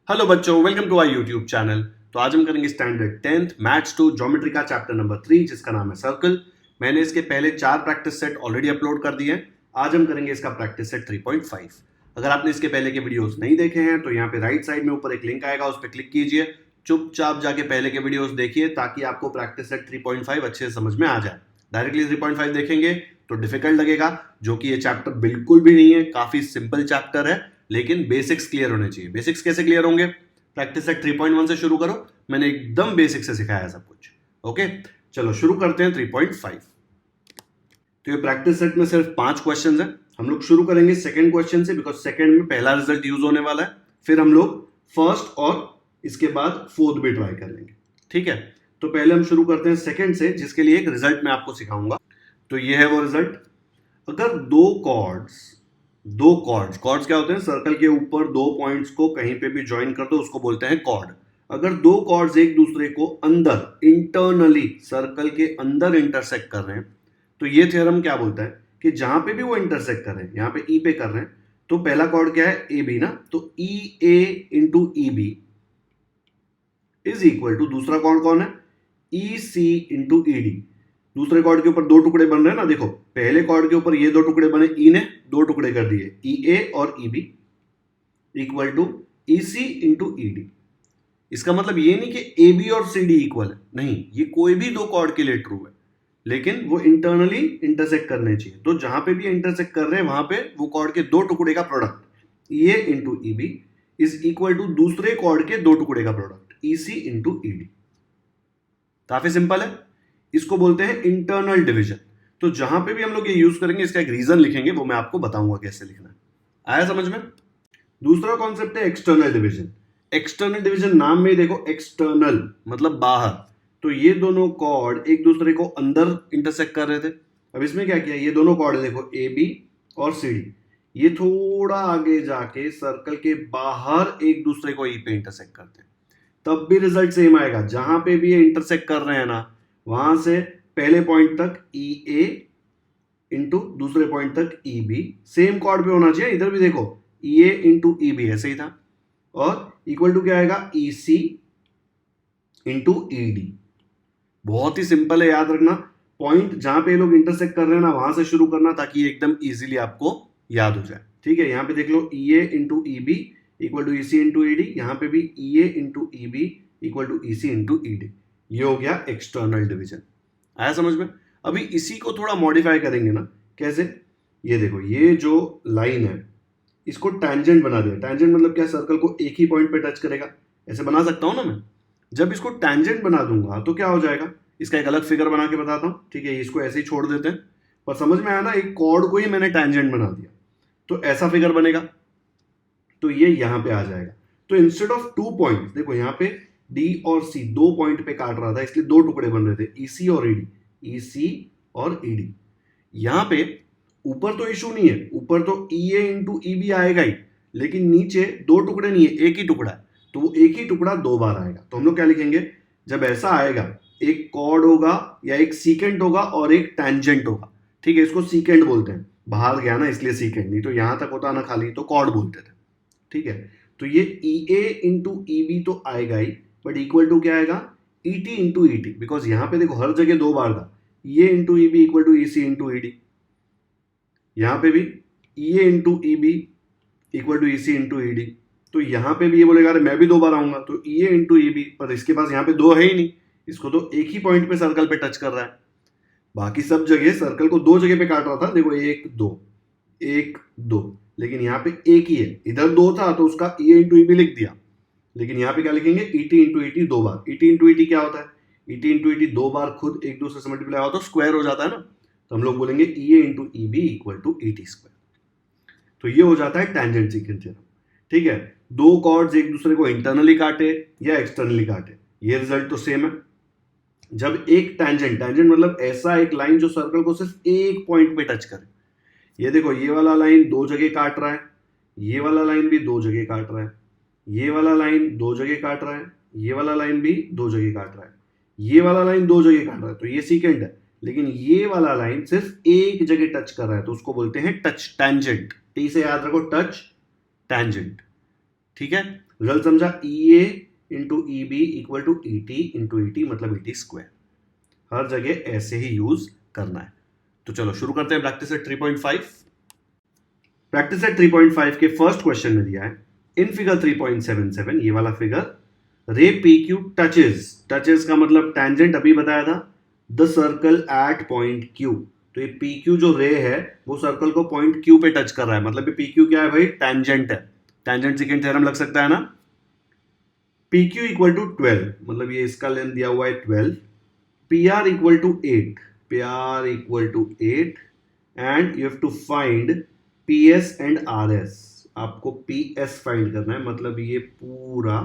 Hello बच्चों, welcome to our YouTube channel. तो आज हम करेंगे स्टैंडर्ड 10th मैथ्स 2 ज्योमेट्री का चैप्टर नंबर 3 जिसका नाम है सर्कल। मैंने इसके पहले 4 प्रैक्टिस सेट ऑलरेडी अपलोड कर दिए हैं। आज हम करेंगे इसका प्रैक्टिस सेट 3.5। अगर आपने इसके पहले के वीडियोस नहीं देखे हैं तो यहाँ पे राइट साइड में ऊपर एक लिंक आएगा, उस पर क्लिक कीजिए। चुपचाप जाके पहले के वीडियोस देखिए ताकि आपको प्रैक्टिस सेट 3.5 अच्छे से समझ में आ जाए। डायरेक्टली 3.5 देखेंगे तो डिफिकल्ट लगेगा, जो कि ये चैप्टर बिल्कुल भी नहीं है, काफी सिंपल चैप्टर है, लेकिन बेसिक्स क्लियर होने चाहिए। बेसिक्स कैसे क्लियर होंगे? प्रैक्टिस सेट 3.1 से शुरू करो, मैंने एकदम बेसिक से सिखाया सब कुछ। ओके, चलो शुरू करते हैं 3.5। तो ये प्रैक्टिस सेट में सिर्फ 5 क्वेश्चंस हैं। हम लोग शुरू करेंगे सेकंड क्वेश्चन से, बिकॉज सेकंड में पहला रिजल्ट यूज होने वाला है। फिर हम लोग फर्स्ट और इसके बाद फोर्थ भी ट्राई कर लेंगे। ठीक है, तो पहले हम शुरू करते हैं सेकंड से, जिसके लिए एक रिजल्ट मैं आपको सिखाऊंगा। तो ये है वो रिजल्ट। अगर दो कॉर्ड्स क्या होते हैं? सर्कल के ऊपर दो पॉइंट्स को कहीं पे भी ज्वाइन कर दो, उसको बोलते हैं कॉर्ड। अगर दो कॉर्ड्स एक दूसरे को अंदर इंटरनली सर्कल के अंदर इंटरसेक्ट कर रहे हैं, तो ये थ्योरम क्या बोलता है कि जहां पे भी वो इंटरसेक्ट कर रहे हैं, यहां पे ई पे कर रहे हैं, तो पहला कॉर्ड क्या है? ए बी ना, तो E A into E B is equal to दूसरा कॉर्ड कौन है? E C into E D. दूसरे कॉर्ड के ऊपर दो टुकड़े बन रहे हैं ना, देखो पहले कॉर्ड के ऊपर ये दो टुकड़े बने, ई ने दो टुकड़े कर दिए, ई ए और E B equal to E C into E D. इसका मतलब ये नहीं कि ए बी और सी डी इक्वल है, नहीं, ये कोई भी दो कॉर्ड के लिए ट्रू है, लेकिन वो इंटरनली इंटरसेक्ट करने चाहिए। तो जहां पे भी इंटरसेक्ट कर रहे हैं वहां पे वो कॉर्ड के दो टुकड़े का product E A into E B is equal to दूसरे कॉर्ड के दो टुकड़े का product E C into E D. काफी सिंपल है, इसको बोलते हैं इंटरनल डिवीजन। तो जहां पे भी हम लोग ये यूज करेंगे, इसका एक रीजन लिखेंगे, वो मैं आपको बताऊंगा कैसे लिखना है। आया समझ में? दूसरा कॉन्सेप्ट है एक्सटर्नल डिवीजन। एक्सटर्नल डिवीजन नाम में ही देखो, एक्सटर्नल मतलब बाहर। तो ये दोनों कॉर्ड एक दूसरे को अंदर इंटरसेक्ट कर रहे थे। अब इसमें क्या किया, ये दोनों कॉर्ड देखो ए बी और सी डी, ये थोड़ा आगे जाके सर्कल के बाहर एक दूसरे को ई पे इंटरसेक्ट करते हैं, तब भी रिजल्ट सेम आएगा। जहां पे भी ये इंटरसेक्ट कर रहे हैं ना, वहां से पहले पॉइंट तक ई ए इंटू दूसरे पॉइंट तक ई बी सेम कॉर्ड पे होना चाहिए। इधर भी देखो ई ए इंटू ई बी ऐसे ही था, और इक्वल टू क्या आएगा? ई सी इंटू ई डी। बहुत ही सिंपल है, याद रखना। पॉइंट जहां पे ये लोग इंटरसेक्ट कर रहे हैं ना, वहां से शुरू करना ताकि ये एकदम इजीली आपको याद हो जाए। ठीक है, यहां पे देख लो E A into E B equal to E C into E D, यहां पे भी E A into E B equal to E C into E D. ये हो गया एक्सटर्नल डिवीजन। आया समझ में? अभी इसी को थोड़ा मॉडिफाई करेंगे ना। कैसे? ये देखो, ये जो लाइन है इसको टैंजेंट बना दिया। टैंजेंट मतलब क्या? सर्कल को एक ही पॉइंट पे टच करेगा, ऐसे बना सकता हूं ना मैं। जब इसको टैंजेंट बना दूंगा तो क्या हो जाएगा? इसका एक अलग फिगर बना के बताता हूं। ठीक है, इसको ऐसे ही छोड़ देते हैं, पर समझ में आया ना, एक कॉर्ड को ही मैंने टैंजेंट बना दिया, तो ऐसा फिगर बनेगा। तो ये यहां पे आ जाएगा। तो इंस्टेड ऑफ टू पॉइंट, देखो यहां पे डी और सी दो पॉइंट पे काट रहा था, इसलिए दो टुकड़े बन रहे थे, ईसी और ईडी, ईसी और ईडी। यहां पे ऊपर तो इशू नहीं है, ऊपर तो E A into E B आएगा ही, लेकिन नीचे दो टुकड़े नहीं है, एक ही टुकड़ा है, तो वो एक ही टुकड़ा दो बार आएगा। तो हम लोग क्या लिखेंगे? जब ऐसा आएगा, एक कॉर्ड होगा या एक सीकेंट होगा और एक टैंजेंट होगा। ठीक है, इसको सीकेंट बोलते हैं, बाहर गया ना इसलिए सीकेंट, नहीं तो यहां तक होता ना खाली तो कॉर्ड बोलते थे। ठीक है, तो ये ई ए इंटू ई बी तो आएगा ही, बट इक्वल टू क्या आएगा? E T into E T, because यहां पे देखो हर जगह दो बार था, E A into E B equal to E C into E D. यहां पे भी E A into E B equal to E C into E D. तो यहां पे भी ये बोलेगा अरे मैं भी दो बार आऊंगा, तो E A into E B, पर इसके पास यहां पे दो है ही नहीं, इसको तो एक ही पॉइंट पे सर्कल पे टच कर रहा है। बाकी सब जगह सर्कल को दो जगह पे काट रहा था, देखो एक दो, एक दो, लेकिन यहाँ पे एक ही है। इधर दो था तो उसका ई इंटू ई बी लिख दिया, लेकिन यहाँ पे क्या लिखेंगे? E T into E T दो बार। E T into E T क्या होता है? E T into E T दो बार खुद एक दूसरे से मल्टीप्लाई होता है तो स्क्वायर हो जाता है ना, तो हम लोग बोलेंगे E A into E B equal to E T square. तो ये हो जाता है टैंजेंट सीकेंट थ्योरम। ठीक है, दो कॉर्ड्स एक दूसरे को इंटरनली काटे या एक्सटर्नली काटे, ये रिजल्ट तो सेम है। जब एक टैंजेंट, टैंजेंट मतलब ऐसा एक लाइन जो सर्कल को सिर्फ एक पॉइंट पे टच करे। ये देखो, ये वाला लाइन दो जगह काट रहा है, ये वाला लाइन भी दो जगह काट रहा है, ये वाला लाइन दो जगह काट रहा है, ये वाला लाइन भी दो जगह काट रहा है, ये वाला लाइन दो जगह काट रहा है, तो ये सीकेंट है। लेकिन ये वाला लाइन सिर्फ एक जगह टच कर रहा है, तो उसको बोलते हैं टच टैंजेंट। टी से याद रखो, टच टैंजेंट। ठीक है, रिजल्ट समझा? E A into E B equal to E T into E T मतलब ई टी स्क्वायर। हर जगह ऐसे ही यूज करना है। तो चलो शुरू करते हैं प्रैक्टिस एट 3.5। प्रैक्टिस एट 3.5 के फर्स्ट क्वेश्चन में दिया है इन फिगर 3.77, ये वाला फिगर, रे पी क्यू टचेस का मतलब टेंजेंट अभी बताया था, the circle eight point Q. तो ये पी क्यू जो रे है वो सर्कल को पॉइंट क्यू पे टच कर रहा है, मतलब ये पी क्यू क्या है भाई? टेंजेंट है। टेंजेंट सेकेंड थ्योरम लग सकता है ना। पी क्यू इक्वल टू 12, मतलब ये इसका लेंथ दिया हुआ है 12, P R equal to 8, P R equal to 8 and you have to find P S and R S. आपको पी एस फाइंड करना है, मतलब ये पूरा,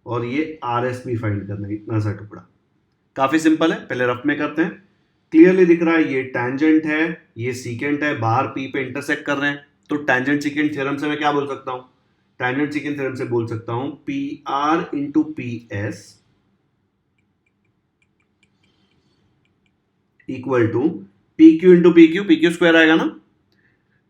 और ये आर एस भी फाइंड करना है, इतना सा टुकड़ा। काफी सिंपल है, पहले रफ में करते हैं। क्लियरली दिख रहा है ये टैंजेंट है, ये सीकेंट है, बाहर पी पे इंटरसेक्ट कर रहे हैं। तो टैंजेंट सीकेंट थ्योरम से मैं क्या बोल सकता हूं? टैंजेंट सीकेंट थ्योरम से बोल सकता हूं P R into P S equal to P Q into P Q, P Q square आएगा ना।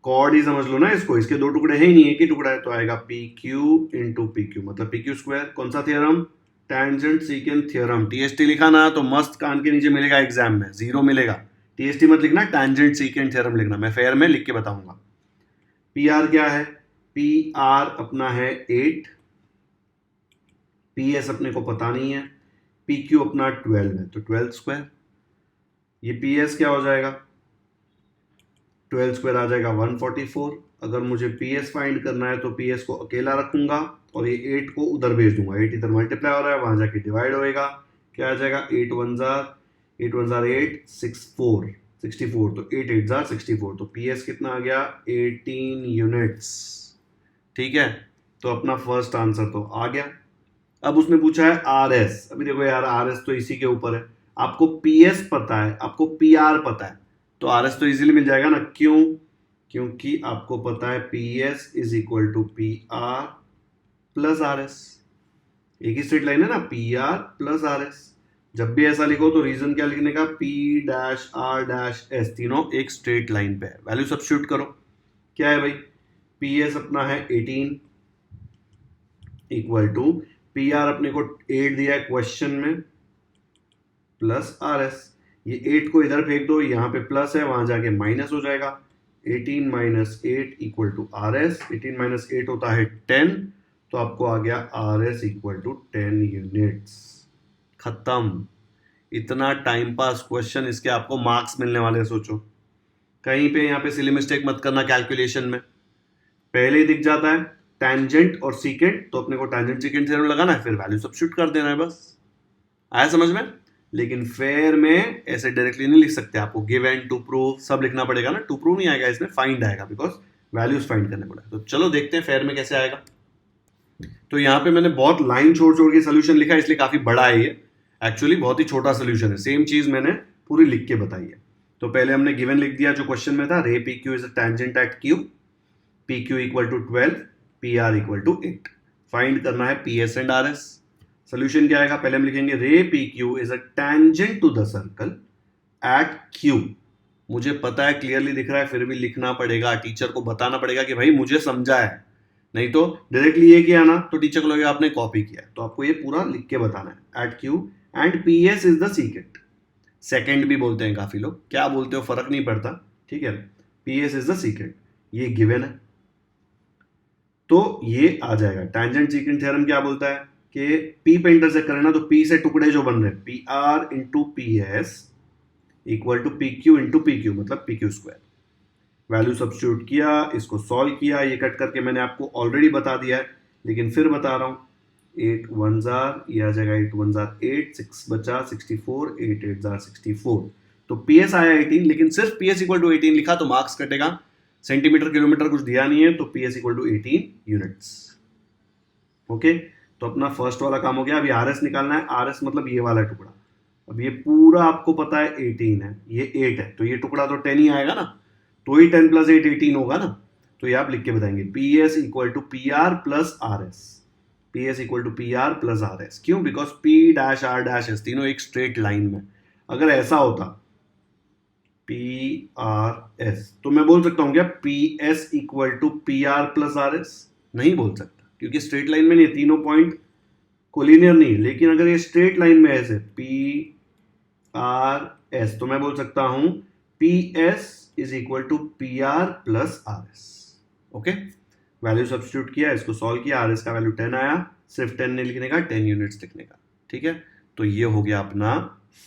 कॉर्ड ही समझ लो ना इसको, इसके दो टुकड़े हैं ही नहीं, एक ही टुकड़ा है, तो आएगा P Q into P Q मतलब पी क्यू स्क्वायर। कौन सा theorem? Tangent secant theorem. TST लिखा ना तो मस्त कान के नीचे मिलेगा एग्जाम में, 0 मिलेगा। टीएसटी मत लिखना, टैंजेंट सीकेंट थ्योरम लिखना, मैं फेयर में लिख के बताऊंगा। पी आर क्या है? पी आर अपना है 8, पी एस अपने को पता नहीं है, पी क्यू अपना 12 है, तो 12 स्क्वायर। ये पी एस क्या हो जाएगा? 12 स्क्वायर आ जाएगा 144। अगर मुझे पी एस फाइंड करना है तो पी एस को अकेला रखूंगा और ये 8 को उधर भेज दूंगा। 8 इधर मल्टीप्लाई हो रहा है, वहां जाके डिवाइड होएगा। क्या आ जाएगा? 8 1 जार 8 1 जार 8 64 तो 8 8 जार 64। तो पी एस कितना आ गया? 18 यूनिट्स। ठीक है, तो अपना फर्स्ट आंसर तो आ गया। अब उसने पूछा है आर एस। अभी देखो यार, आर एस तो इसी के ऊपर है। आपको पी एस पता है, आपको पी आर पता है, तो आर एस तो इजीली मिल जाएगा ना। क्यों? क्योंकि आपको पता है P S is equal to P R plus R S. एक ही स्ट्रेट लाइन है ना, P R plus R S. जब भी ऐसा लिखो तो रीजन क्या लिखने का? P dash R dash S, तीनों एक स्ट्रेट लाइन पे है। वैल्यू सब्स्टिट्यूट करो। क्या है भाई? पी एस अपना है 18 इक्वल टू पी आर अपने को 8 दिया है क्वेश्चन में प्लस आर एस। ये 8 को इधर फेंक दो, यहाँ पे प्लस है, वहां जाके माइनस हो जाएगा। 18 minus 8 equal to R S. 18 minus 8 होता है 10, तो आपको आ गया R S equal to 10 units. खत्म। इतना टाइम पास क्वेश्चन, इसके आपको मार्क्स मिलने वाले। सोचो कहीं पे यहाँ पे सिली मिस्टेक मत करना कैलकुलेशन में। पहले ही दिख जाता है टैंजेंट और सीकेंट, तो अपने को टैंजेंट सीकेंट थ्योरम लगाना है, फिर वैल्यू सब्स्टिट्यूट कर देना है, बस। आया समझ में? लेकिन फेयर में ऐसे डायरेक्टली नहीं लिख सकते, आपको गिव एंड टू प्रूव सब लिखना पड़ेगा ना। टू प्रूव नहीं आएगा इसमें, फाइंड आएगा, बिकॉज वैल्यूज फाइंड करने पड़ेगा। तो चलो देखते हैं फेयर में कैसे आएगा। तो यहाँ पे मैंने बहुत लाइन छोड़ छोड़ के सोल्यूशन लिखा है, इसलिए काफी बड़ा है ये। एक्चुअली बहुत ही छोटा सोल्यूशन है, सेम चीज मैंने पूरी लिख के बताई है। तो पहले हमने गिवन लिख दिया जो क्वेश्चन में था, ray P Q is a tangent at Q, P Q equal to 12, P R equal to 8। Find करना है P S and R S. Solution क्या आएगा? पहले हम लिखेंगे ray P Q is a tangent to the circle at Q. मुझे पता है, क्लियरली दिख रहा है, फिर भी लिखना पड़ेगा, टीचर को बताना पड़ेगा कि भाई मुझे समझा है। नहीं तो डायरेक्टली ये किया ना तो टीचर को लगेगा आपने कॉपी किया। तो आपको ये पूरा लिख के बताना है at Q and P S is the secant. Second भी बोलते हैं काफी लोग, क्या बोलते हो फर्क नहीं पड़ता, ठीक है। P S is the secant, ये गिवन है, तो ये आ जाएगा। टैंजेंट सीकेंट थ्योरम क्या बोलता है कि पी पे इंटरसेक्ट करें ना, तो पी से टुकड़े जो बन रहे हैं, P R into P S equal to P Q into P Q मतलब P Q square. Value substitute किया, इसको सॉल्व किया, ये कट करके मैंने आपको ऑलरेडी बता दिया है, लेकिन फिर बता रहा हूँ। 8 1 जार, ये आ जाएगा 8 1 जार 8, 6 बचा 64, 8 8 जार 64। तो पी एस आया 18, लेकिन सिर्फ पी एस इक्वल टू 18 लिखा तो मार्क्स कटेगा। सेंटीमीटर किलोमीटर कुछ दिया नहीं है, तो P S equal to 18 units. Okay, तो अपना फर्स्ट वाला काम हो गया। अभी आर एस निकालना है। आर एस मतलब ये वाला टुकड़ा। अब ये पूरा आपको पता है 18 है, ये 8 है, तो ये टुकड़ा तो 10 ही आएगा ना, तो ही 10 प्लस 8 18 होगा ना। तो ये आप लिख के बताएंगे P S equal to P R plus R S. P S equal to P R plus R S. क्यों? Because P dash R dash S तीनों एक स्ट्रेट लाइन में। अगर ऐसा होता पी आर एस, तो मैं बोल सकता हूं क्या P S equal to P R plus R S? नहीं बोल सकता, क्योंकि स्ट्रेट लाइन में नहीं है, तीनों पॉइंट कोलिनियर नहीं, लेकिन अगर ये स्ट्रेट लाइन में ऐसे पी आर एस, तो मैं बोल सकता हूं P S is equal to P R plus R S. Okay, value substitute किया, इसको सॉल्व किया, आर एस का वैल्यू 10 आया, सिर्फ 10 नहीं लिखने का, 10 यूनिट्स लिखने का। ठीक है, तो ये हो गया अपना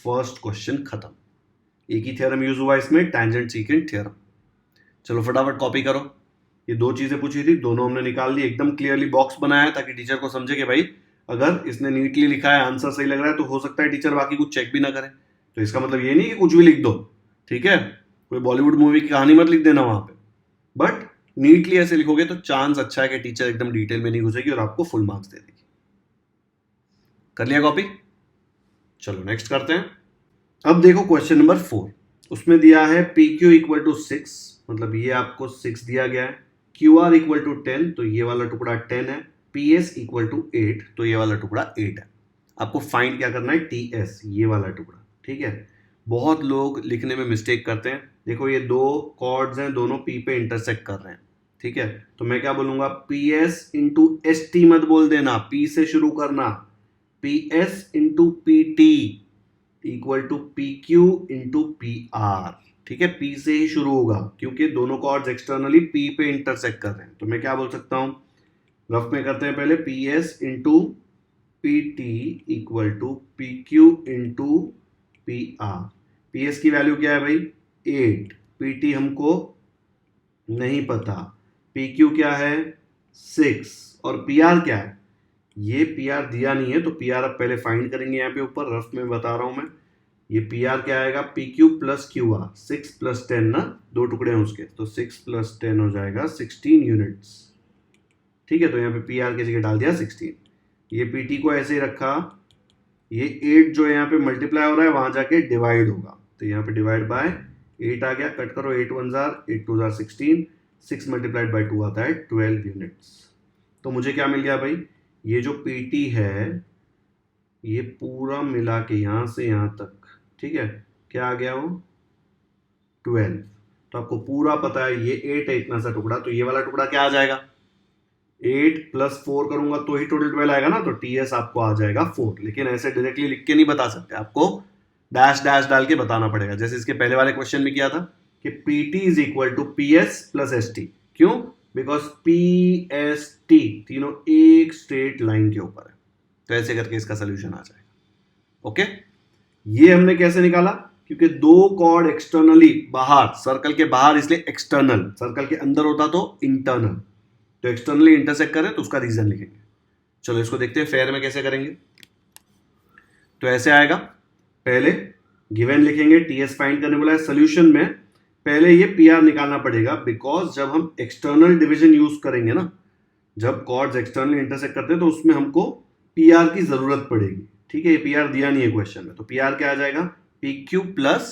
फर्स्ट क्वेश्चन खत्म। एक ही थ्योरम यूज हुआ इसमें, टैंजेंट सीकेंट थ्योरम। चलो फटाफट कॉपी करो। ये दो चीजें पूछी थी, दोनों हमने निकाल ली, एकदम क्लियरली बॉक्स बनाया ताकि टीचर को समझे कि भाई अगर इसने नीटली लिखा है, आंसर सही लग रहा है, तो हो सकता है टीचर बाकी कुछ चेक भी ना करे। तो इसका मतलब ये नहीं कि कुछ भी लिख दो, ठीक है, कोई बॉलीवुड मूवी की कहानी मत लिख देना वहां पे, बट नीटली ऐसे लिखोगे तो चांस अच्छा है कि टीचर एकदम डिटेल में नहीं घुसेगी और आपको फुल मार्क्स दे देगी। कर लिया कॉपी? चलो नेक्स्ट करते हैं। अब देखो क्वेश्चन नंबर 4, उसमें दिया है पी क्यू इक्वल टू 6, मतलब ये आपको 6 दिया गया है, क्यू आर इक्वल टू 10, तो ये वाला टुकड़ा 10 है, पी एस इक्वल टू 8, तो ये वाला टुकड़ा 8 है। आपको फाइंड क्या करना है, टी एस, ये वाला टुकड़ा। ठीक है, बहुत लोग लिखने में मिस्टेक करते हैं। देखो ये दो कॉर्ड्स हैं, दोनों पी पे इंटरसेक्ट कर रहे हैं। ठीक है, तो मैं क्या बोलूंगा, P S into S T मत बोल देना, पी से शुरू करना, P S into P T equal to P Q into P R. ठीक है, पी से ही शुरू होगा क्योंकि दोनों कॉर्ड्स एक्सटर्नली पी पे इंटरसेक्ट कर रहे हैं। तो मैं क्या बोल सकता हूं, रफ में करते हैं पहले, P S into P T equal to P Q into P R. P S की वैल्यू क्या है भाई, 8, पी टी हमको नहीं पता, पी क्यू क्या है 6, और पी आर क्या है, ये पी आर दिया नहीं है, तो पी आर अब पहले फाइंड करेंगे। यहाँ पे ऊपर रफ में बता रहा हूं मैं, ये पी आर क्या आएगा, P Q plus Q are, 6 plus 10 ना, दो टुकड़े हैं उसके, तो 6 प्लस 10 हो जाएगा 16 यूनिट्स। ठीक है, तो यहाँ पे पी आर की जगह डाल दिया 16, ये पी टी को ऐसे ही रखा, ये 8 जो है यहाँ पे मल्टीप्लाई हो रहा है, वहां जाके डिवाइड होगा, तो यहाँ पे डिवाइड बाय 8 आ गया, कट करो, 8 1 जार 8 2 जार 16, 6 मल्टीप्लाइड बाय 2 आता है 12 यूनिट्स। तो मुझे क्या मिल गया भाई, ये जो पी टी है ये पूरा मिला के यहाँ से यहाँ तक, ठीक है, क्या आ गया वो 12। तो आपको पूरा पता है ये 8 है इतना सा टुकड़ा, तो ये वाला टुकड़ा क्या आ जाएगा, 8 प्लस 4 करूंगा तो ही टोटल 12 आएगा ना, तो टी एस आपको आ जाएगा 4। लेकिन ऐसे डायरेक्टली लिख के नहीं बता सकते, आपको डैश डैश डाल के बताना पड़ेगा, जैसे इसके पहले वाले क्वेश्चन में किया था कि P T is equal to P S plus S T. क्यों, बिकॉज पी एस टी तीनों एक स्ट्रेट लाइन के ऊपर है, तो ऐसे करके इसका सोल्यूशन आ जाएगा। ओके, ये हमने कैसे निकाला, क्योंकि दो कॉर्ड एक्सटर्नली बाहर, सर्कल के बाहर इसलिए एक्सटर्नल, सर्कल के अंदर होता तो इंटरनल, तो एक्सटर्नली इंटरसेक्ट करें तो उसका रीजन लिखेंगे। चलो इसको देखते हैं फेयर में कैसे करेंगे। तो ऐसे आएगा, पहले गिवन लिखेंगे, टी एस फाइंड करने बोला है, सोल्यूशन में पहले ये पी आर निकालना पड़ेगा, बिकॉज जब हम एक्सटर्नल डिवीजन यूज करेंगे ना, जब कॉर्ड्स एक्सटर्नली इंटरसेक्ट करते हैं तो उसमें हमको पी आर की जरूरत पड़ेगी। ठीक है, ये पी आर दिया नहीं है क्वेश्चन में, तो पी आर क्या आ जाएगा, P Q plus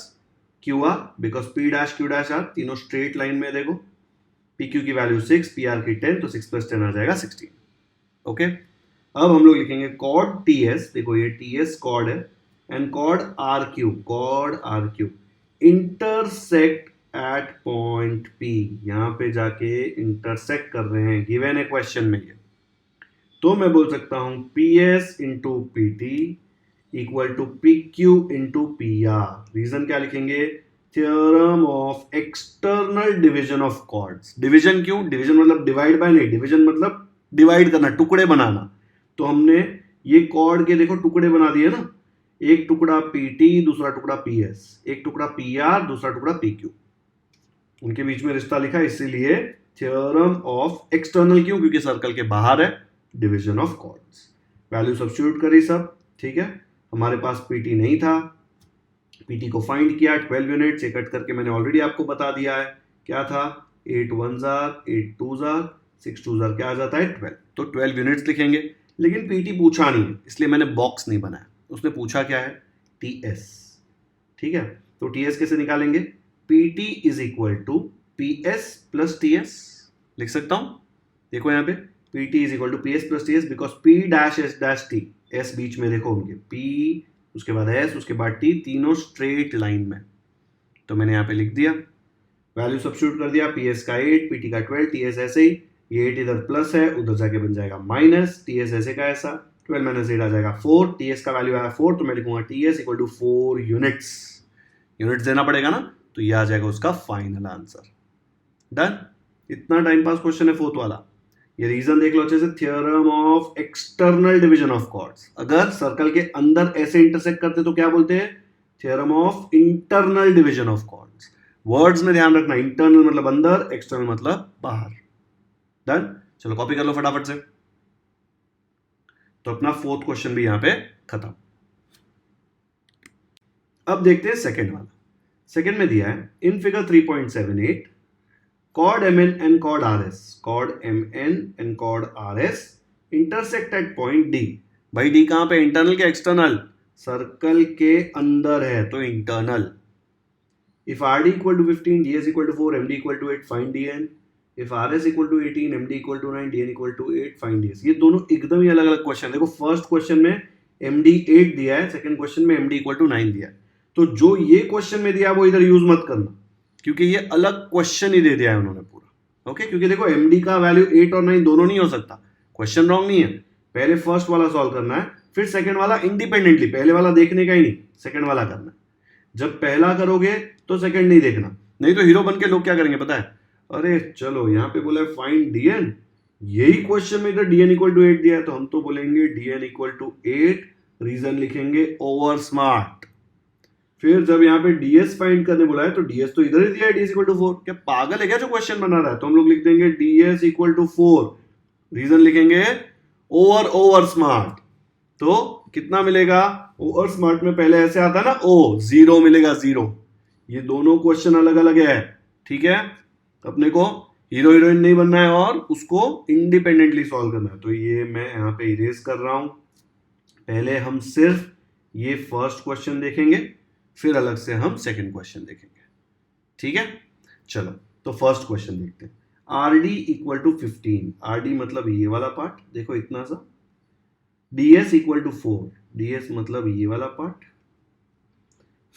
Q R, because P dash Q dash R तीनों स्ट्रेट लाइन में, देखो पी क्यू की वैल्यू 6, पी आर की 10, तो 6 प्लस 10 आ जाएगा 16। ओके, अब हम लोग लिखेंगे कॉर्ड टी एस, देखो ये टी एस कॉर्ड है, and chord R Q intersect at point P, यहां पे जाके इंटरसेक्ट कर रहे हैं, गिवन है क्वेश्चन में ये। तो मैं बोल सकता हूं P S into P T equal to P Q into P R. Reason क्या लिखेंगे, theorem of external division of chords. Division क्यों, डिवीजन मतलब डिवाइड बाय नहीं, डिवीजन मतलब डिवाइड करना, टुकड़े बनाना। तो हमने ये कॉर्ड के देखो टुकड़े बना दिए ना, एक टुकड़ा पी टी, दूसरा टुकड़ा पी एस, एक टुकड़ा पी आर, दूसरा टुकड़ा पी क्यू, उनके बीच में रिश्ता लिखा, इसीलिए थ्योरम ऑफ एक्सटर्नल, क्यों, क्योंकि सर्कल के बाहर है, division of chords. Value substitute करी सब, ठीक है, हमारे पास पीटी नहीं था, पीटी को फाइंड किया 12 यूनिट्स, कट करके मैंने ऑलरेडी आपको बता दिया है क्या था, 8 1 जार 8 2 जार 6 2 जार क्या आ जाता है 12, तो 12 यूनिट्स लिखेंगे। लेकिन पीटी पूछा नहीं है, इसलिए मैंने बॉक्स नहीं बनाया, उसने पूछा क्या है, टी एस। ठीक है, तो टी एस कैसे निकालेंगे, P T is equal to P S plus T S, लिख सकता हूं, देखो यहाँ पे P T is equal to P S plus T S, because P dash S dash T, S बीच में देखो उनके, पी उसके बाद एस उसके बाद टी, तीनों स्ट्रेट लाइन में, तो मैंने यहाँ पे लिख दिया, वैल्यू सब्स्टिट्यूट कर दिया, पी एस का 8, पी टी का 12, टी एस ऐसे ही, ये 8 इधर प्लस है, उधर जाके बन जाएगा माइनस, टीएस ऐसे का ऐसा, 12 माइनस 8 आ जाएगा 4, टीएस का वैल्यू आया 4, तो मैं लिखूंगा T S equal to 4 units. Units देना पड़ेगा ना, तो ये आ जाएगा उसका फाइनल आंसर। डन। इतना टाइम पास क्वेश्चन है फोर्थ वाला। ये रीजन देख लो अच्छे से, theorem of external division of chords. अगर सर्कल के अंदर ऐसे इंटरसेक्ट करते तो क्या बोलते हैं, theorem of internal division of chords. Words में ध्यान रखना, इंटरनल मतलब अंदर, एक्सटर्नल मतलब बाहर। डन। चलो कॉपी कर लो फटाफट से। तो अपना फोर्थ क्वेश्चन भी यहां पे खत्म। अब देखते हैं सेकेंड वाला। सेकेंड में दिया है in figure 3.78 chord MN and chord RS, chord MN and chord RS intersect at point D। भाई D कहां पे, इंटरनल के एक्सटर्नल, सर्कल के अंदर है तो internal. If RD equal to 15, DS equal to 4, MD equal to 8, find DN। If RS equal to 18, MD equal to 9, DN equal to 8, find DS। ये दोनों एकदम ही अलग अलग क्वेश्चन। देखो फर्स्ट क्वेश्चन में MD 8 दिया है, सेकंड क्वेश्चन में MD equal to 9 दिया है। तो जो ये क्वेश्चन में दिया वो इधर यूज मत करना, क्योंकि ये अलग क्वेश्चन ही दे दिया है उन्होंने पूरा। ओके, क्योंकि देखो एमडी का वैल्यू 8 और 9 दोनों नहीं हो सकता, क्वेश्चन रॉन्ग नहीं है। पहले फर्स्ट वाला सॉल्व करना है, फिर सेकंड वाला इंडिपेंडेंटली, पहले वाला देखने का ही नहीं, सेकंड वाला करना है। जब पहला करोगे तो सेकंड नहीं देखना, नहीं तो हीरो बन के लोग क्या करेंगे पता है, अरे चलो यहाँ पे बोला है फाइंड डीएन, यही क्वेश्चन में इधर डीएन इक्वल टू 8 दिया है, तो हम तो बोलेंगे डीएन इक्वल टू 8, रीजन लिखेंगे ओवर स्मार्ट। फिर जब यहाँ पे डीएस फाइंड करने बोला है तो डीएस तो इधर ही दिया है, डीएस इक्वल टू 4। क्या पागल है क्या जो क्वेश्चन बना रहा है, तो हम लोग लिख देंगे डीएस इक्वल टू 4, रीजन लिखेंगे ओवर स्मार्ट। तो कितना मिलेगा, ओवर स्मार्ट में पहले ऐसे आता है ना ओ, 0 मिलेगा 0। ये दोनों क्वेश्चन अलग अलग है, ठीक है। अपने को हीरो हीरोइन नहीं बनना है और उसको इंडिपेंडेंटली सॉल्व करना है। तो ये मैं यहाँ पे इरेज कर रहा हूं। पहले हम सिर्फ ये फर्स्ट क्वेश्चन देखेंगे, फिर अलग से हम सेकंड क्वेश्चन देखेंगे, ठीक है। चलो तो फर्स्ट क्वेश्चन देखते हैं। R D equal to 15, R D मतलब ये वाला पार्ट, देखो इतना सा। ds इक्वल टू 4, ds मतलब ये वाला पार्ट।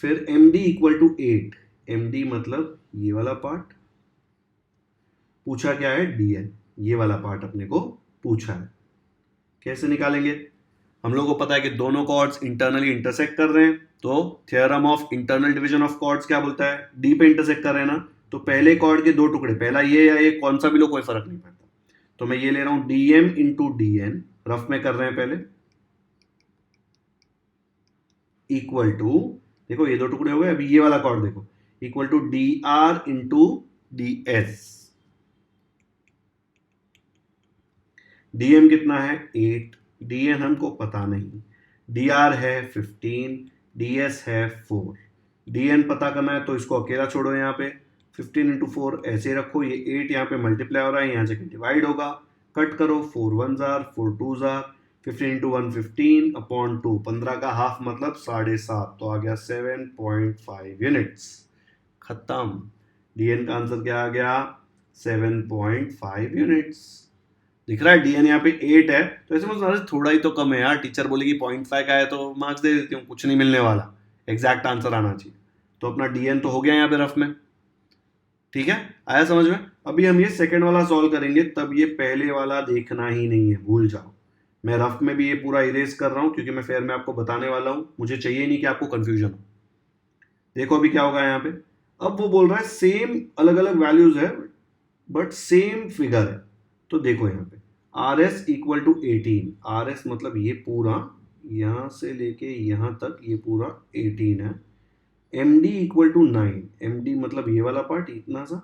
फिर md इक्वल टू 8, md मतलब ये वाला पार्ट। पूछा क्या है, dn, ये वाला पार्ट अपने को पूछा है। कैसे निकालेंगे, हम लोगों को पता है कि दोनों कॉर्ड्स इंटरनली इंटरसेक्ट कर रहे हैं, तो theorem of internal division of chords क्या बोलता है, डी पे इंटरसेक्ट कर रहे हैं ना, तो पहले कॉर्ड के दो टुकड़े, पहला ये या ये, कौन सा भी लो कोई फर्क नहीं पड़ता। तो मैं ये ले रहा हूं dm इंटू dn, रफ में कर रहे हैं पहले, इक्वल टू, देखो ये दो टुकड़े हो गए, अभी ये वाला कॉर्ड देखो, equal to dr into ds। dm कितना है 8, dn हमको पता नहीं, dr है 15, ds है 4। dn पता करना है तो इसको अकेला छोड़ो, यहाँ पे 15 इंटू 4 ऐसे रखो, ये 8 यहाँ पे मल्टीप्लाई हो रहा है, यहाँ से डिवाइड होगा, कट करो, 4 1 जार 4 2 जार, 15 इंटू 1 15 अपॉन 2, 15 का हाफ मतलब 7.5, तो आ गया 7.5 यूनिट्स। खत्म। dn का आंसर क्या आ गया, 7.5 यूनिट्स। दिख रहा है डीएन यहाँ पे 8 है, तो ऐसे मतलब थोड़ा ही तो कम है यार, टीचर बोलेगी 0.5 का है तो मार्क्स दे देती हूँ, कुछ नहीं मिलने वाला, एग्जैक्ट आंसर आना चाहिए। तो अपना डीएन तो हो गया यहाँ पे रफ में, ठीक है, आया समझ में। अभी हम ये सेकंड वाला सॉल्व करेंगे, तब ये पहले वाला देखना ही नहीं है, भूल जाओ। मैं रफ में भी ये पूरा इरेज कर रहा हूँ क्योंकि मैं फेयर में आपको बताने वाला हूँ, मुझे चाहिए नहीं कि आपको कंफ्यूजन हो। देखो अभी क्या होगा यहाँ पे, अब वो बोल रहा है सेम अलग अलग वैल्यूज है बट सेम फिगर है, तो देखो यहाँ पे RS इक्वल टू 18, RS मतलब ये पूरा यहाँ से लेके यहाँ तक ये पूरा 18 है। MD इक्वल टू 9, MD मतलब ये वाला पार्ट इतना सा,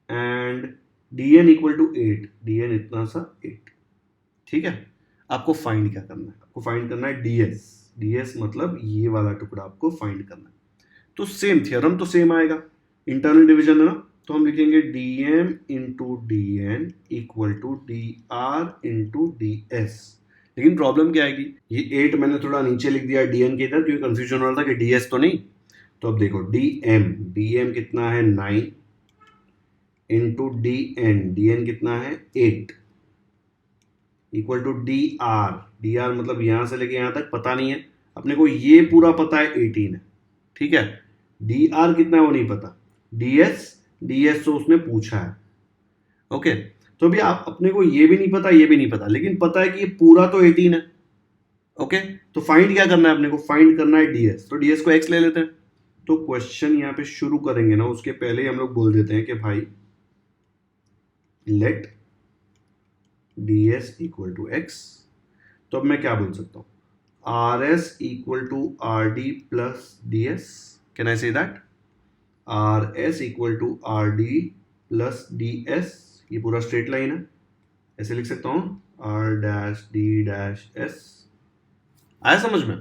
and DN equal to 8, DN इतना सा 8, ठीक है। आपको फाइंड क्या करना है, आपको फाइंड करना है DS, DS मतलब ये वाला टुकड़ा आपको फाइंड करना है। तो सेम थियरम तो सेम आएगा, इंटरनल डिवीजन है ना, तो हम लिखेंगे dm into dn equal to dr into ds। लेकिन प्रॉब्लम क्या आएगी, ये 8 मैंने थोड़ा नीचे लिख दिया dn के इधर क्योंकि कंफ्यूजन हो रहा था कि ds तो नहीं। तो अब देखो dm कितना है 9 इंटू dn कितना है 8 इक्वल टू dr मतलब यहां से लेके यहां तक पता नहीं है अपने को, ये पूरा पता है 18 है, ठीक है। dr कितना है वो नहीं पता, ds तो उसने पूछा है, ओके। तो अभी आप अपने को ये भी नहीं पता, ये भी नहीं पता, लेकिन पता है कि ये पूरा तो 18 है। ओके, तो फाइंड क्या करना है अपने को? फाइंड करना है ds। तो ds को x ले लेते हैं। तो क्वेश्चन यहाँ पे शुरू करेंगे ना, उसके पहले ही हम लोग बोल देते हैं कि भाई let ds equal to x। तो अब मैं क्या बोल सकता हूँ? rs equal to rd plus ds। Can I say that? rs equal to rd plus ds। ये पूरा स्ट्रेट लाइन है, ऐसे लिख सकता हूँ r dash d dash s। आया समझ में?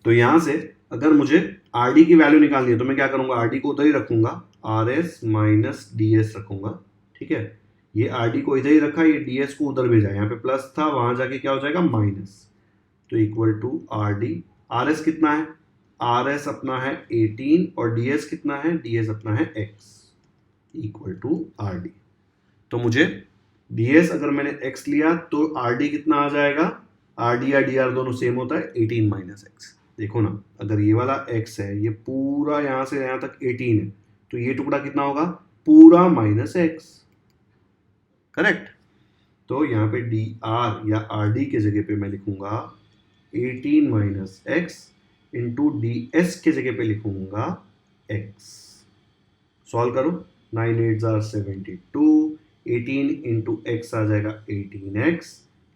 तो यहां से अगर मुझे rd की वैल्यू निकालनी है तो मैं क्या करूंगा? rd को उधर ही रखूंगा, rs माइनस ds रखूंगा। ठीक है, ये rd को इधर ही रखा, ये ds को उधर भेजा, यहाँ पे प्लस था, वहां जाके क्या हो जाएगा? माइनस। तो इक्वल टू rd। rs कितना है? rs अपना है 18 और ds कितना है? ds अपना है x इक्वल टू rd। तो मुझे ds अगर मैंने x लिया तो rd कितना आ जाएगा? rd या dr दोनों सेम होता है, 18 माइनस x। देखो ना, अगर ये वाला x है, ये पूरा यहां से यहां तक 18 है, तो ये टुकड़ा कितना होगा? पूरा माइनस x। करेक्ट। तो यहाँ पे dr या rd के जगह पे मैं लिखूंगा 18 माइनस x इंटू ds के जगह पे लिखूंगा x। सॉल्व करो, 9 8 are 72, 18 इंटू x आ जाएगा 18x,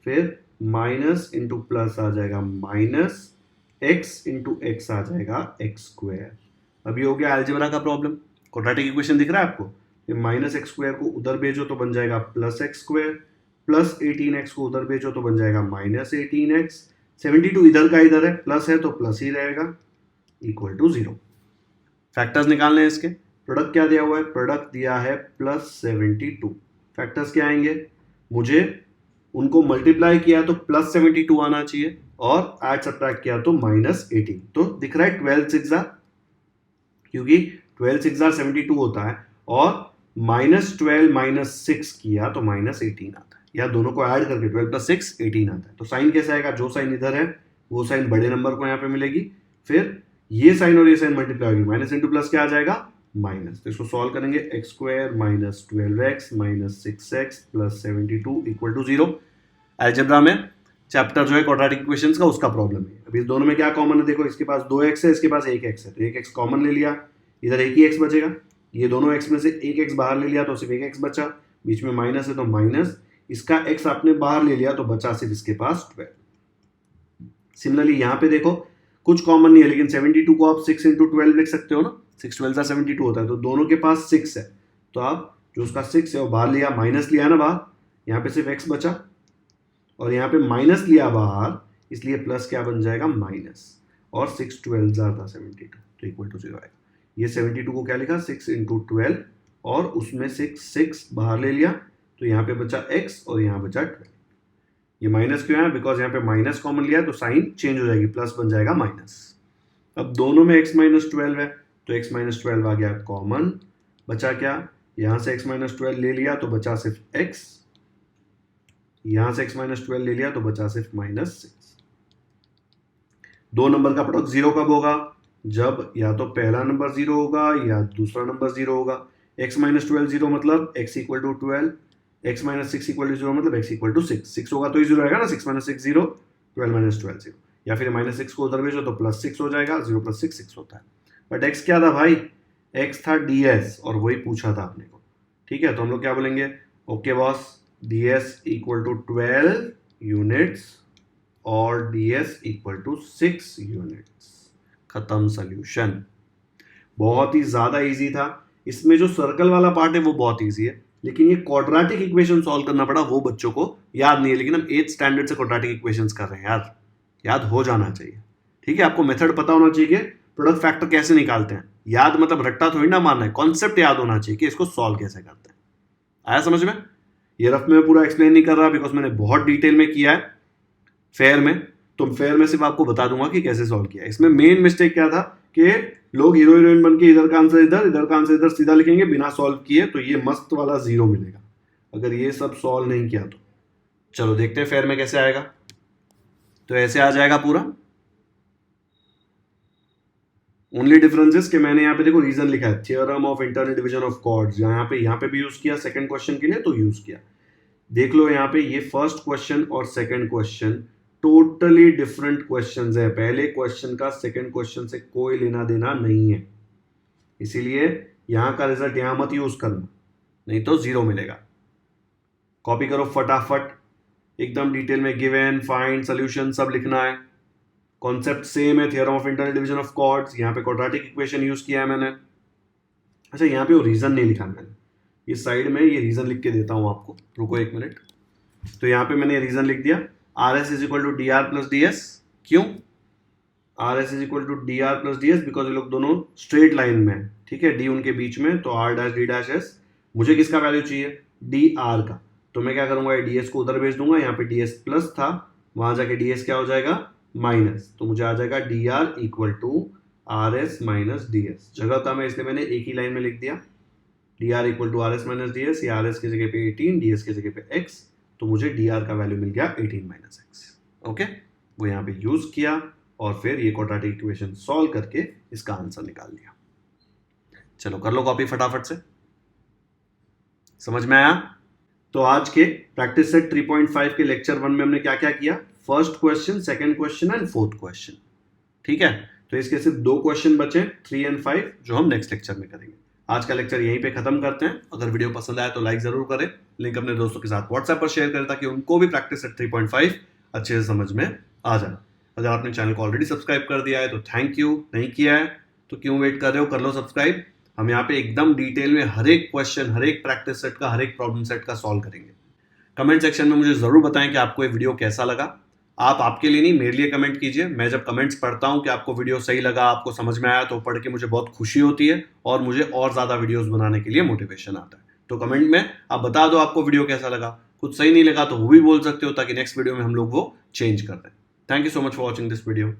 फिर माइनस इंटू प्लस आ जाएगा माइनस, x इंटू एक्स आ जाएगा एक्स स्क्वायर। अभी हो गया अलजेब्रा का प्रॉब्लम। क्वाड्रेटिक इक्वेशन दिख रहा है आपको? ये माइनस एक्स स्क्वायर को उधर भेजो तो बन जाएगा plus x square, plus 18x को उधर भेजो तो बन जाएगा माइनस 18x। 72 इधर का इधर है, प्लस है तो प्लस ही रहेगा, इक्वल टू 0। फैक्टर्स निकालने हैं इसके। प्रोडक्ट क्या दिया हुआ है? प्रोडक्ट दिया है प्लस 72। फैक्टर्स क्या आएंगे? मुझे उनको मल्टीप्लाई किया तो प्लस 72 आना चाहिए, और ऐड सब्ट्रैक्ट किया तो माइनस 18। तो दिख रहा है 12 6 क्योंकि 12 6 72 होता है, और माइनस 12 माइनस 6 किया तो माइनस 18 आता है, या दोनों को ऐड करके 12 प्लस 6 18 आता है। तो साइन कैसे आएगा? जो साइन इधर है वो साइन बड़े नंबर को यहाँ पे मिलेगी, फिर ये साइन और ये साइन मल्टीप्लाई होगी, माइनस इंटू प्लस क्या आ जाएगा? माइनस। तो इसको सॉल्व करेंगे, x square minus 12x minus 6x plus 72 equal to 0। Algebra में चैप्टर जो है क्वाड्रेटिक इक्वेशंस का, उसका प्रॉब्लम है। अभी दोनों में क्या कॉमन है? देखो, इसके पास 2x है, इसके पास 1x है, तो 1x कॉमन ले लिया, इधर एक ही x बचेगा। ये दोनों x में से एक x बाहर ले लिया तो सिर्फ एक x बचा, बीच में माइनस है तो माइनस, इसका x आपने बाहर ले लिया तो बचा सिर्फ इसके पास 12। सिमिलरली यहाँ पे देखो, कुछ कॉमन नहीं है, लेकिन 72 को आप 6 इंटू 12 लिख सकते हो ना, 6 12 72 होता है, तो दोनों के पास 6 है, तो आप जो उसका 6 है वो बाहर लिया, माइनस लिया ना बाहर, यहाँ पे सिर्फ x बचा, और यहाँ पे माइनस लिया बाहर, इसलिए प्लस क्या बन जाएगा? माइनस, और 6 12 था 72, तो इक्वल टू 0 आएगा। ये 72 को क्या लिखा? 6 इंटू 12, और उसमें 6 बाहर ले लिया, तो यहाँ पे बचा x और यहाँ बचा 12। ये माइनस क्यों है? बिकॉज यहाँ पे माइनस कॉमन लिया तो साइन चेंज हो जाएगी, प्लस बन जाएगा माइनस। अब दोनों में x माइनस 12 है, तो x माइनस 12 आ गया कॉमन, बचा क्या? यहाँ से x माइनस 12 ले लिया तो बचा सिर्फ x, यहां से x माइनस 12 ले लिया तो बचा सिर्फ माइनस 6। दो नंबर का प्रोडक्ट 0 कब होगा? जब या तो पहला नंबर 0 होगा या दूसरा नंबर 0 होगा। x माइनस 12 0 मतलब x equal to 12, x minus 6 equal to 0 मतलब x इक्वल टू 6। 6 होगा तो ही 0 आएगा ना, 6 माइनस 6 0, 12 माइनस 12 0, या फिर माइनस 6 को उधर भेजो तो प्लस 6 हो जाएगा, 0 प्लस 6 6 होता है। बट x क्या था भाई? x था ds, और वही पूछा था आपने को। ठीक है, तो हम लोग क्या बोलेंगे? Okay boss, ds equal to 12 units और ds इक्वल टू 6 यूनिट्स। खत्म सॉल्यूशन। बहुत ही ज्यादा इजी था। इसमें जो सर्कल वाला पार्ट है वो बहुत इजी है, लेकिन ये क्वाड्रेटिक इक्वेशन सॉल्व करना पड़ा, वो बच्चों को याद नहीं है। लेकिन हम 8th स्टैंडर्ड से क्वाड्रेटिक इक्वेशंस कर रहे हैं यार, याद हो जाना चाहिए। ठीक है, आपको मेथड पता होना चाहिए कि प्रोडक्ट फैक्टर कैसे निकालते हैं। याद मतलब रट्टा थोड़ी ना मारना है, कॉन्सेप्ट याद होना चाहिए कि इसको सॉल्व कैसे करते हैं। आया समझ में? ये रफ में पूरा एक्सप्लेन नहीं कर रहा बिकॉज मैंने बहुत डिटेल में किया है फेयर में, तो फेयर में सिर्फ आपको बता दूंगा कि कैसे सॉल्व किया है। इसमें मेन मिस्टेक क्या था कि लोग हीरो हीरोइन बन के इधर का आंसर इधर, इधर का आंसर इधर सीधा लिखेंगे बिना सॉल्व किए, तो ये मस्त वाला 0 मिलेगा अगर ये सब सॉल्व नहीं किया तो। चलो देखते हैं फेयर में कैसे आएगा। तो ऐसे आ जाएगा पूरा, ओनली डिफरेंस कि मैंने यहाँ पे देखो रीजन लिखा है, theorem of internal division of chords, यहाँ पे भी यूज किया सेकंड क्वेश्चन के लिए तो यूज किया। देख लो यहाँ पे ये फर्स्ट क्वेश्चन और second question totally different questions है। पहले क्वेश्चन का सेकंड क्वेश्चन से कोई लेना देना नहीं है, इसीलिए यहां का रिजल्ट यहां मत यूज करना, नहीं तो 0 मिलेगा। कॉपी करो फटाफट, एकदम डिटेल में गिवन, फाइंड, सोल्यूशन सब लिखना है। कॉन्सेप्ट सेम है, theorem of internal division of chords, यहाँ पे क्वाड्रेटिक इक्वेशन यूज किया है मैंने। अच्छा यहाँ पे वो रीजन नहीं लिखा मैंने, ये साइड में ये रीजन लिख के देता हूं आपको, रुको 1 मिनट। तो यहाँ पे मैंने रीजन लिख दिया, R S is equal to D R plus D S. क्यों R S is equal to D R plus D S? Because ये लोग दोनों स्ट्रेट लाइन में है, ठीक है, डी उनके बीच में, तो R dash D dash S. मुझे किसका वैल्यू चाहिए? डी आर का। तो मैं क्या करूंगा, डी एस को उधर भेज दूंगा, यहाँ पे डी एस प्लस था, वहां जाके डी एस क्या हो जाएगा? माइनस। तो मुझे आ जाएगा D R equal to R S minus D S. जगह कम है इसलिए मैंने एक ही लाइन में लिख दिया, D R equal to R S minus D S, या आर एस की जगह पे 18, डी एस की जगह पे एक्स, तो मुझे डी आर का वैल्यू मिल गया 18 माइनस एक्स। ओके, वो यहाँ पे यूज किया और फिर ये क्वाड्रेटिक इक्वेशन सॉल्व करके इसका आंसर निकाल लिया। चलो कर लो कॉपी फटाफट से, समझ में आया? तो आज के प्रैक्टिस सेट 3.5 के लेक्चर 1 में हमने क्या क्या किया? First question, second question and fourth question, ठीक है। तो इसके सिर्फ 2 क्वेश्चन बचे, 3 एंड 5, जो हम नेक्स्ट लेक्चर में करेंगे। आज का लेक्चर यहीं पे खत्म करते हैं। अगर वीडियो पसंद आया तो लाइक जरूर करें, लिंक अपने दोस्तों के साथ व्हाट्सएप पर शेयर करें ताकि उनको भी प्रैक्टिस सेट 3.5 अच्छे से समझ में आ जाए। अगर आपने चैनल को ऑलरेडी सब्सक्राइब कर दिया है तो थैंक यू, नहीं किया है तो क्यों वेट कर रहे हो, कर लो सब्सक्राइब। हम यहाँ पे एकदम डिटेल में हर एक क्वेश्चन, हर एक प्रैक्टिस सेट का, हर एक प्रॉब्लम सेट का सॉल्व करेंगे। कमेंट सेक्शन में मुझे जरूर बताएं कि आपको ये वीडियो कैसा लगा। आप आपके लिए नहीं, मेरे लिए कमेंट कीजिए। मैं जब कमेंट्स पढ़ता हूं कि आपको वीडियो सही लगा, आपको समझ में आया, तो पढ़ के मुझे बहुत खुशी होती है और मुझे और ज्यादा वीडियोस बनाने के लिए मोटिवेशन आता है। तो कमेंट में आप बता दो आपको वीडियो कैसा लगा। कुछ सही नहीं लगा तो वो भी बोल सकते हो ताकि नेक्स्ट वीडियो में हम लोग वो चेंज कर दें। Thank you so much for watching this video.